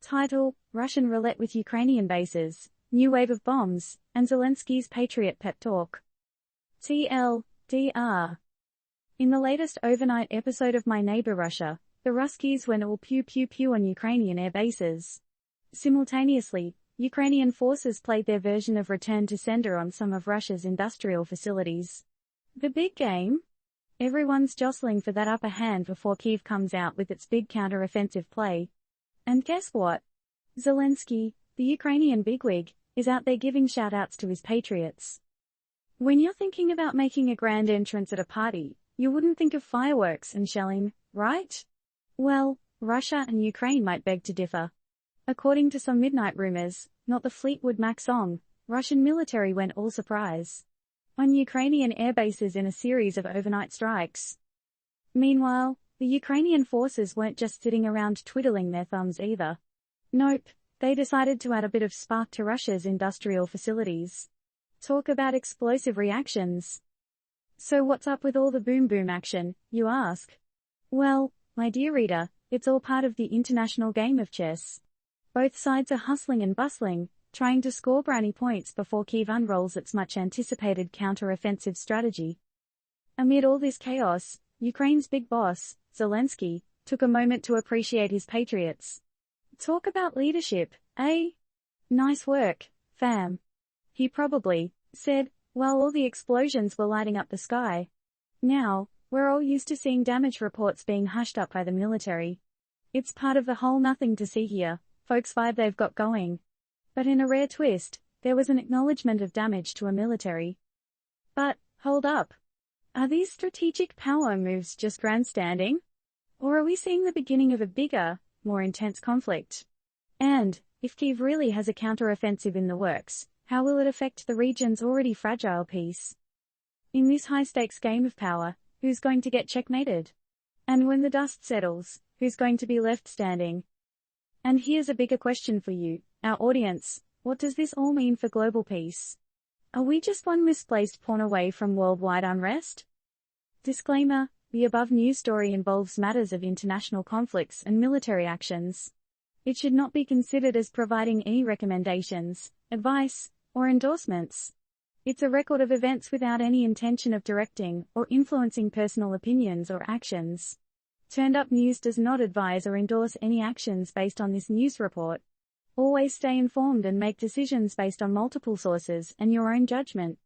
Title: Russian Roulette with Ukrainian bases, New Wave of Bombs, and Zelenskyy's Patriot Pep Talk. TLDR. In the latest overnight episode of My Neighbor Russia, the Russkies went all pew-pew-pew on Ukrainian air bases. Simultaneously, Ukrainian forces played their version of return to sender on some of Russia's industrial facilities. The big game? Everyone's jostling for that upper hand before Kyiv comes out with its big counter-offensive play. And guess what? Zelenskiy, the Ukrainian bigwig, is out there giving shout-outs to his patriots. When you're thinking about making a grand entrance at a party, you wouldn't think of fireworks and shelling, right? Well, Russia and Ukraine might beg to differ. According to some midnight rumors, not the Fleetwood Mac song, Russian military went all surprise on Ukrainian airbases in a series of overnight strikes. Meanwhile, the Ukrainian forces weren't just sitting around twiddling their thumbs either. Nope, they decided to add a bit of spark to Russia's industrial facilities. Talk about explosive reactions. So what's up with all the boom-boom action, you ask? Well, my dear reader, it's all part of the international game of chess. Both sides are hustling and bustling, trying to score brownie points before Kyiv unrolls its much-anticipated counter-offensive strategy. Amid all this chaos, Ukraine's big boss, Zelenskiy, took a moment to appreciate his patriots. Talk about leadership, eh? Nice work, fam. He probably said, while all the explosions were lighting up the sky. Now, we're all used to seeing damage reports being hushed up by the military. It's part of the whole nothing to see here, folks vibe they've got going. But in a rare twist, there was an acknowledgement of damage to a military. But, hold up. Are these strategic power moves just grandstanding? Or are we seeing the beginning of a bigger, more intense conflict? And, if Kyiv really has a counter-offensive in the works, how will it affect the region's already fragile peace? In this high-stakes game of power, who's going to get checkmated? And when the dust settles, who's going to be left standing? And here's a bigger question for you, our audience: what does this all mean for global peace? Are we just one misplaced pawn away from worldwide unrest? Disclaimer: the above news story involves matters of international conflicts and military actions. It should not be considered as providing any recommendations, advice, or endorsements. It's a record of events without any intention of directing or influencing personal opinions or actions. Turned Up News does not advise or endorse any actions based on this news report. Always stay informed and make decisions based on multiple sources and your own judgment.